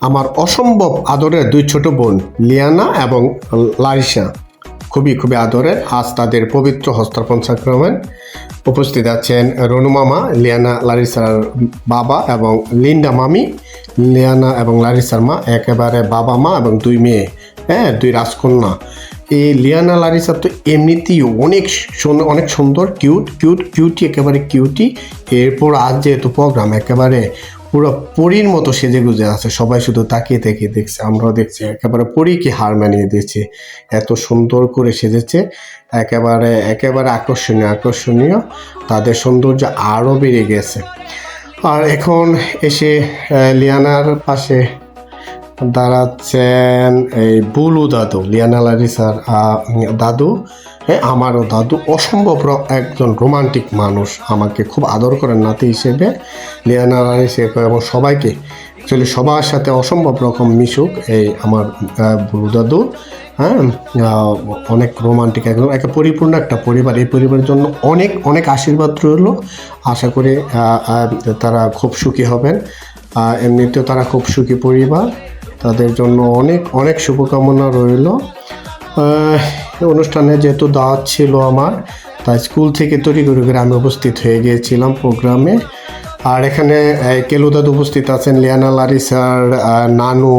আমার অসম্ভব আদরের দুই ছোট বোন লিয়ানা এবং লারিসা, খুবই খুবই আদরের। আজ তাদের পবিত্র হস্তার্পণ সাক্রামেন্ট উপস্থিত আছেন রনু মামা, লিয়ানা লারিসার বাবা, এবং লিন্ডা মামি, লিয়ানা এবং লারিসার মা, একেবারে বাবা মা এবং দুই মেয়ে, হ্যাঁ, দুই রাজকন্যা। এই লিয়ানা লারিসা তো এমনিতেই অনেক সুন্দর, কিউটি, একেবারে কিউটি। এরপর আজ যেহেতু প্রোগ্রাম, একেবারে পুরো পরীর মতো সেজে গুজে আছে, সবাই শুধু তাকিয়ে তাকিয়ে দেখছে, আমরাও দেখছি, একেবারে পরীকে হার মানিয়ে দিয়েছে, এত সুন্দর করে সেজেছে, একেবারে একেবারে আকর্ষণীয়। তাদের সৌন্দর্য আরও বেড়ে গেছে। আর এখন এসে লিয়ানার পাশে দাঁড়াচ্ছেন এই বুলু দাদু, লিয়ানা লারিসার দাদু। হ্যাঁ, আমারও দাদু অসম্ভব একজন রোমান্টিক মানুষ, আমাকে খুব আদর করেন নাতি হিসেবে। লিয়ানা লারিসা এবং সবাইকে, অ্যাকচুয়ালি সবার সাথে অসম্ভব রকম মিশুক এই আমার বুলু দাদু। হ্যাঁ, অনেক রোমান্টিক, একদম একটা পরিপূর্ণ একটা পরিবার। এই পরিবারের জন্য অনেক অনেক আশীর্বাদ রইল। আশা করি তারা খুব সুখী হবেন। এমনিতেও তারা খুব সুখী পরিবার, তাদের জন্য অনেক অনেক শুভকামনা রইল। অনুষ্ঠানে যেহেতু দাওয়াত ছিল আমার, তাই স্কুল থেকে তৈরি করে আমি উপস্থিত হয়ে গিয়েছিলাম প্রোগ্রামে। আর এখানে কেলু দাদু উপস্থিত আছেন, লিয়ানা লারিসার নানু,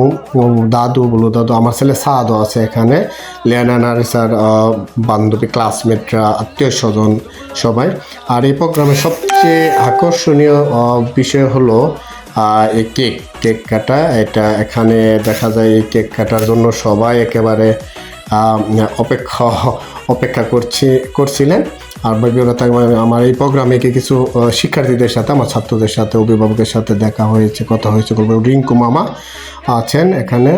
দাদু, বলু দাদু, আমার ছেলে সাদও আছে এখানে, লিয়ানা লারিসার বান্ধবী, ক্লাসমেটরা, আত্মীয় স্বজন সবাই। আর এই প্রোগ্রামের সবচেয়ে আকর্ষণীয় বিষয় হলো এই কেক কাটা। এটা এখানে দেখা যায় এই কেক কাটার জন্য সবাই একেবারে অপেক্ষা করছিলেন। আর বিরত আমার এই প্রোগ্রামে কিছু শিক্ষার্থীদের সাথে, আমার ছাত্রদের সাথে, অভিভাবকের সাথে দেখা হয়েছে, কথা হয়েছে। রিঙ্কু মামা আছেন এখানে,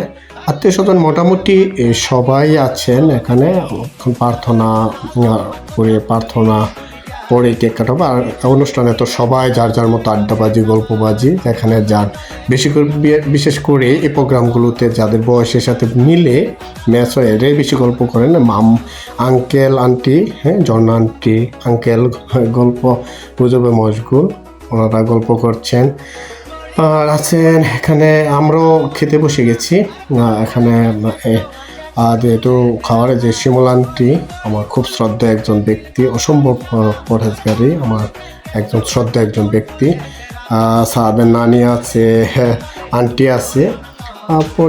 আত্মীয় স্বজন মোটামুটি সবাই আছেন এখানে। প্রার্থনা পরে কেক কাটাবো। আর অনুষ্ঠানে তো সবাই যার যার মতো আড্ডাবাজি, গল্পবাজি এখানে যান। বিশেষ করে এই প্রোগ্রামগুলোতে যাদের বয়সের সাথে মিলে ম্যাচ হয়, এরাই বেশি গল্প করেন। আঙ্কেল আন্টি, হ্যাঁ, ঝর্ণা আন্টি আঙ্কেল গল্প গুজবে মশগুল, ওনারা গল্প করছেন। আর আছেন এখানে, আমরাও খেতে বসে গেছি এখানে। যেহেতু খাবারে যে শিমুল আন্টি আমার খুব শ্রদ্ধা একজন ব্যক্তি, অসম্ভব পরহেজগারী, আমার একজন শ্রদ্ধা একজন ব্যক্তি। সাহাবের নানি আছে, আন্টি আছে,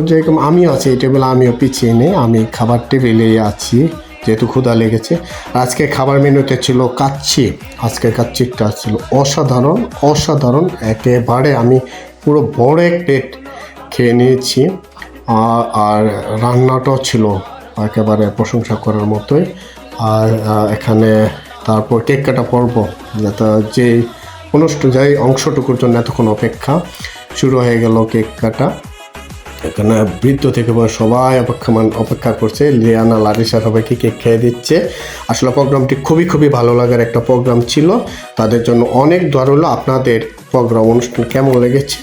যেরকম আমিও আছি এই টেবিলে, আমিও পিছিয়ে নেই, আমি খাবার টেবিলেই আছি যেহেতু ক্ষুধা লেগেছে। আজকে খাবার মেনুতে ছিল কাচ্চি। আজকের কাচ্চিটা ছিল অসাধারণ একেবারে। আমি পুরো বড় এক প্লেট খেয়ে নিয়েছি। আর রান্নাটাও ছিল একেবারে প্রশংসা করার মতোই। আর এখানে তারপর কেক কাটা পর্ব, যে যাই অংশটুকুর জন্য এতক্ষণ অপেক্ষা, শুরু হয়ে গেল কেক কাটা। এখানে বৃদ্ধ থেকে সবাই অপেক্ষা করছে। লিয়ানা লারিসা সবাইকে কেক খেয়ে দিচ্ছে। আসলে প্রোগ্রামটি খুবই ভালো লাগার একটা প্রোগ্রাম ছিল। তাদের জন্য অনেক দোয়া রইল। আপনাদের প্রোগ্রাম অনুষ্ঠান কেমন লেগেছে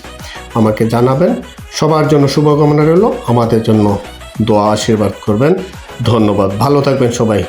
আমাকে জানাবেন। সবার জন্য শুভকামনা রইল, আমাদের জন্য দোয়া আশীর্বাদ করবেন। ধন্যবাদ, ভালো থাকবেন সবাই।